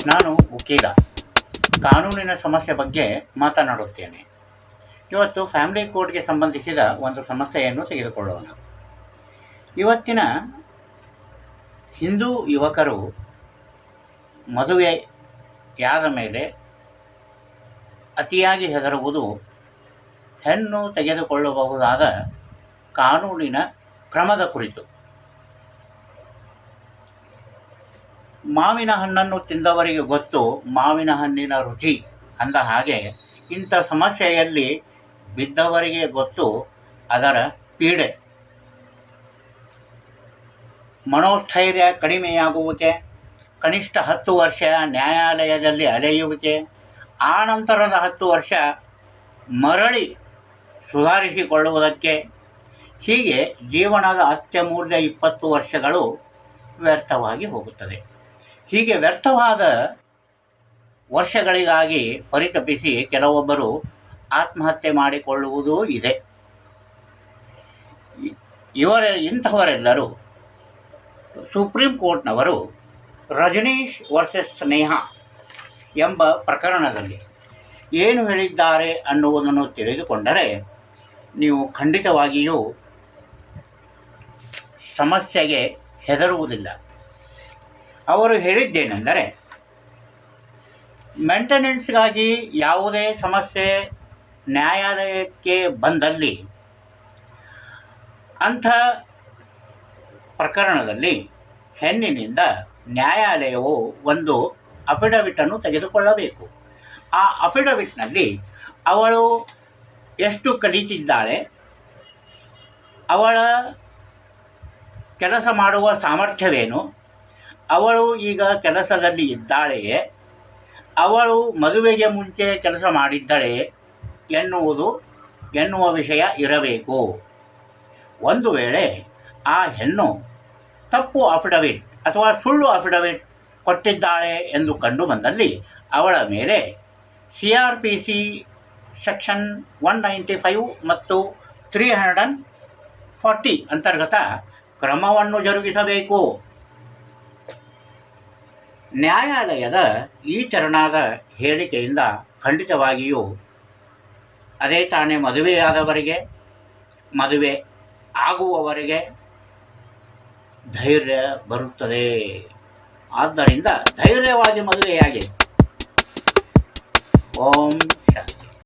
ನಾನು ವಕೀಲ. ಕಾನೂನಿನ ಸಮಸ್ಯೆ ಬಗ್ಗೆ ಮಾತನಾಡುತ್ತೇನೆ. ಇವತ್ತು ಫ್ಯಾಮಿಲಿ ಕೋರ್ಟ್ಗೆ ಸಂಬಂಧಿಸಿದ ಒಂದು ಸಮಸ್ಯೆಯನ್ನು ತೆಗೆದುಕೊಳ್ಳೋಣ. ಇವತ್ತಿನ ಹಿಂದೂ ಯುವಕರು ಮದುವೆಯಾದ ಮೇಲೆ ಅತಿಯಾಗಿ ಹೆದರುವುದು ಹೆಣ್ಣು ತೆಗೆದುಕೊಳ್ಳಬಹುದಾದ ಕಾನೂನಿನ ಕ್ರಮದ ಕುರಿತು. ಮಾವಿನ ಹಣ್ಣನ್ನು ತಿಂದವರಿಗೆ ಗೊತ್ತು ಮಾವಿನ ಹಣ್ಣಿನ ರುಚಿ ಅಂದ ಹಾಗೆ, ಇಂಥ ಸಮಸ್ಯೆಯಲ್ಲಿ ಬಿದ್ದವರಿಗೆ ಗೊತ್ತು ಅದರ ಪೀಡೆ. ಮನೋಸ್ಥೈರ್ಯ ಕಡಿಮೆಯಾಗುವಿಕೆ, ಕನಿಷ್ಠ 10 ವರ್ಷ ನ್ಯಾಯಾಲಯದಲ್ಲಿ ಅಲೆಯುವಿಕೆ, ಆ ನಂತರದ 10 ವರ್ಷ ಮರಳಿ ಸುಧಾರಿಸಿಕೊಳ್ಳುವುದಕ್ಕೆ, ಹೀಗೆ ಜೀವನದ ಅತ್ಯಮೂಲ್ಯ 20 ವರ್ಷಗಳು ವ್ಯರ್ಥವಾಗಿ ಹೋಗುತ್ತದೆ. ಹೀಗೆ ವ್ಯರ್ಥವಾದ ವರ್ಷಗಳಿಗಾಗಿ ಪರಿತಪಿಸಿ ಕೆಲವೊಬ್ಬರು ಆತ್ಮಹತ್ಯೆ ಮಾಡಿಕೊಳ್ಳುವುದೂ ಇದೆ. ಇಂಥವರೆಲ್ಲರೂ ಸುಪ್ರೀಂ ಕೋರ್ಟ್ನವರು ರಜನೀಶ್ ವರ್ಸಸ್ ಸ್ನೇಹಾ ಎಂಬ ಪ್ರಕರಣದಲ್ಲಿ ಏನು ಹೇಳಿದ್ದಾರೆ ಅನ್ನುವುದನ್ನು ತಿಳಿದುಕೊಂಡರೆ ನೀವು ಖಂಡಿತವಾಗಿಯೂ ಸಮಸ್ಯೆಗೆ ಹೆದರುವುದಿಲ್ಲ. ಅವರು ಹೇಳಿದ್ದೇನೆಂದರೆ, ಮೇಂಟೆನೆನ್ಸ್ಗಾಗಿ ಯಾವುದೇ ಸಮಸ್ಯೆ ನ್ಯಾಯಾಲಯಕ್ಕೆ ಬಂದಲ್ಲಿ ಅಂಥ ಪ್ರಕರಣದಲ್ಲಿ ಹೆಣ್ಣಿನಿಂದ ನ್ಯಾಯಾಲಯವು ಒಂದು ಅಫಿಡವಿಟನ್ನು ತೆಗೆದುಕೊಳ್ಳಬೇಕು. ಆ ಅಫಿಡವಿಟ್ನಲ್ಲಿ ಅವಳು ಎಷ್ಟು ಕಲಿತಿದ್ದಾಳೆ, ಅವಳ ಕೆಲಸ ಮಾಡುವ ಸಾಮರ್ಥ್ಯವೇನು, ಅವಳು ಈಗ ಕೆಲಸದಲ್ಲಿ ಇದ್ದಾಳೆಯೇ, ಅವಳು ಮದುವೆಗೆ ಮುಂಚೆ ಕೆಲಸ ಮಾಡಿದ್ದಳೆ ಎನ್ನುವ ವಿಷಯ ಇರಬೇಕು. ಒಂದು ವೇಳೆ ಆ ಹೆಣ್ಣು ತಪ್ಪು ಅಫಿಡವಿಟ್ ಅಥವಾ ಸುಳ್ಳು ಅಫಿಡವಿಟ್ ಕೊಟ್ಟಿದ್ದಾಳೆ ಎಂದು ಕಂಡು ಬಂದಲ್ಲಿ ಅವಳ ಮೇಲೆ CRPC ಸೆಕ್ಷನ್ 195 ಮತ್ತು 340 ಅಂತರ್ಗತ ಕ್ರಮವನ್ನು ಜರುಗಿಸಬೇಕು. ನ್ಯಾಯಾಲಯದ ಈ ತೆರನಾದ ಹೇಳಿಕೆಯಿಂದ ಖಂಡಿತವಾಗಿಯೂ ಅದೇ ತಾನೇ ಮದುವೆಯಾದವರಿಗೆ, ಮದುವೆ ಆಗುವವರಿಗೆ ಧೈರ್ಯ ಬರುತ್ತದೆ. ಆದ್ದರಿಂದ ಧೈರ್ಯವಾಗಿ ಮದುವೆಯಾಗಿ. ಓಂ ಶಾಂತಿ.